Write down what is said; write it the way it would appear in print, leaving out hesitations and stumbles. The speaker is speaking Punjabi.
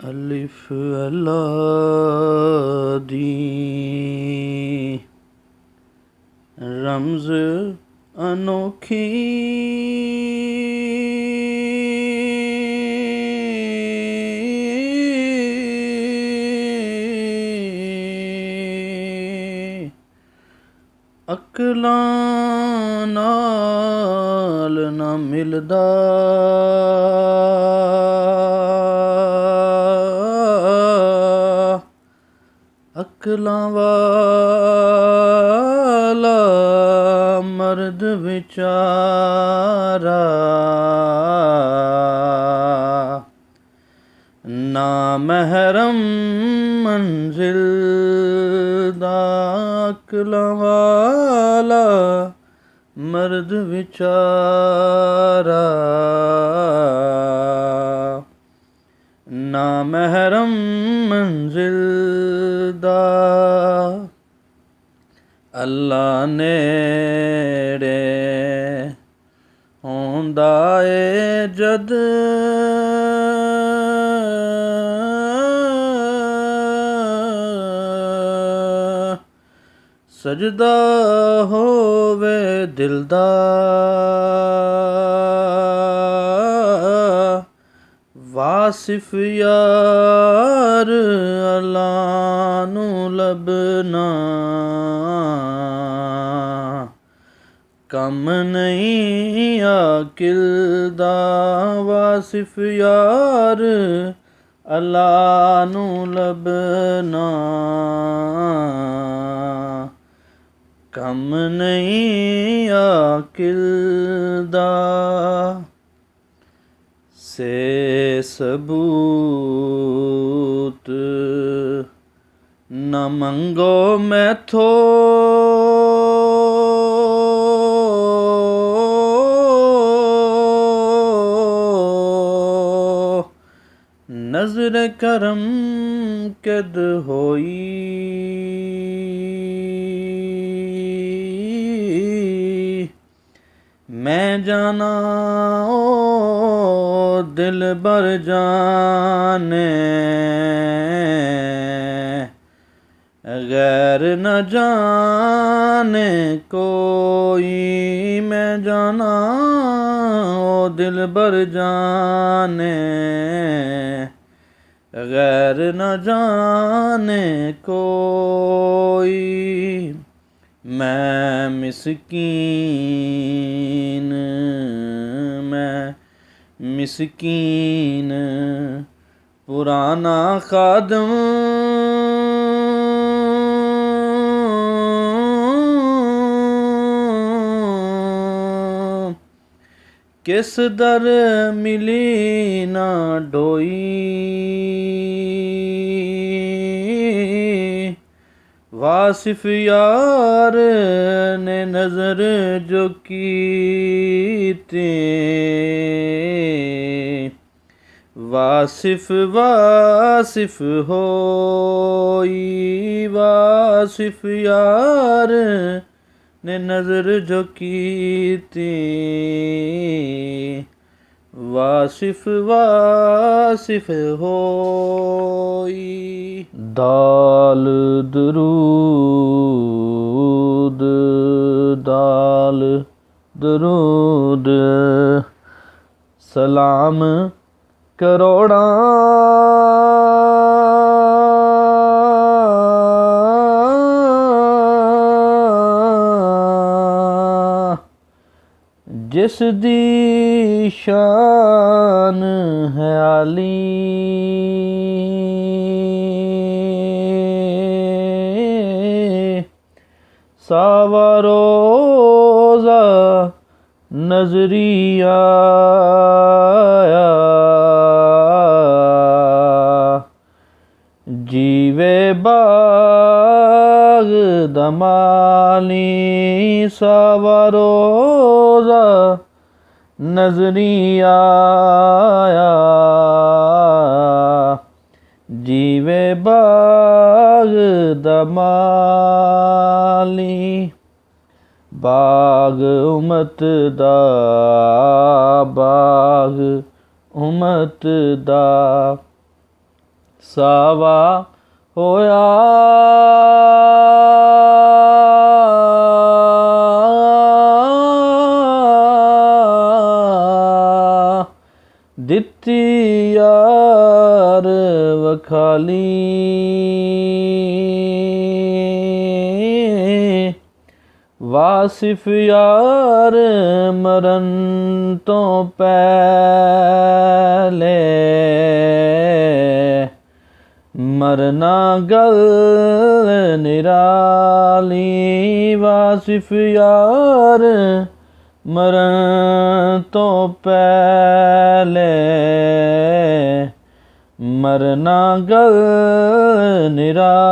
ਅਲਿਫ ਅੱਲਾ ਦੀ ਰਮਜ਼ ਅਨੋਖੀ ਅਕਲਾਂ ਨਾਲ ਨਾ ਮਿਲਦਾ ਅਕਲਾਂ ਵਾਲਾ ਮਰਦ ਵਿਚਾਰਾ ਨਾ ਮਹਿਰਮ ਮੰਜ਼ਿਲ ਦਾ ਅਕਲਾਂ ਵਾਲਾ ਮਰਦ ਵਿਚਾਰਾ ਨਾ ਮਹਿਰਮ ਮੰਜ਼ਿਲ ਦਾ ਅੱਲਾ ਨੇੜੇ ਹੁੰਦਾ ਏ ਜਦ ਸਜਦਾ ਹੋਵੇ ਦਿਲ ਦਾ ਵਾਸਿਫ ਯਾਰ ਅੱਲਾ ਨੂੰ ਲੱਭਣਾ ਕੰਮ ਨਹੀਂ ਆਕਿਲ ਦਾ ਵਾਸਿਫ ਯਾਰ ਅੱਲਾ ਨੂੰ ਲੱਭਣਾ ਕੰਮ ਨਹੀਂ ਆਕਿਲ ਦਾ ਸੇ ਸਬੂਤ ਨਾ ਮੰਗੋ ਮੈਥੋਂ ਨਜ਼ਰ ਕਰਮ ਕਦ ਹੋਈ ਮੈਂ ਜਾਨਾ ਓ ਦਿਲ ਬਰ ਜਾਨੇ ਗੈਰ ਨ ਜਾਨੇ ਕੋਈ ਮੈਂ ਜਾਨਾ ਓ ਦਿਲ ਬਰ ਜਾਨੇ ਗੈਰ ਨ ਜਾਨੇ ਕੋਈ ਮੈਂ ਮਿਸਕੀਨ ਪੁਰਾਣਾ ਖਾਦਮ ਕਿਸ ਦਰ ਮਿਲੀ ਨਾ ਡੋਈ ਵਾਸਿਫ ਯਾਰ ਨੇ ਨਜ਼ਰ ਜੋ ਕੀਤੀ ਵਾਸਿਫ ਹੋਈ ਵਾਸਿਫ ਯਾਰ ਨੇ ਨਜ਼ਰ ਜੋ ਕੀਤੀ ਵਾਸਿਫ ਹੋਈ ਦਾਲ ਦਰੂਦ ਸਲਾਮ ਕਰੋੜਾਂ ਜਿਸ ਦੀ ਸ਼ਾਨ ਹੈ ਆਲੀ ਸਾਵਾ ਰੋਜ਼ਾ ਨਜ਼ਰੀ ਆਇਆ ਜੀਵੇ ਬਾਗ ਦਾ ਮਾਲੀ ਸਾਵਾ ਰੋਜ਼ਾ ਨਜ਼ਰੀ ਆਇਆ ਜੀਵੇ ਬਾਗ ਦਾ ਮਾਲੀ ਬਾਗ ਉਮਤ ਦਾ ਬਾਗ ਉਮਤ ਦਾ ਸਾਵਾ ਹੋਇਆ। ਦਿੱਤੀ ਯਾਰ ਵਖਾਲੀ, ਵਾਸਿਫ ਯਾਰ ਮਰਨ ਤੋਂ ਪਹਿਲੇ, ਮਰਨਾ ਗਲ ਨਿਰਾਲੀ। ਵਾਸਿਫ ਯਾਰ ਮਰਨ ਤੋਂ ਪਹਿਲੇ, ਮਰਨਾ ਗਲ ਨਿਰਾਲੀ।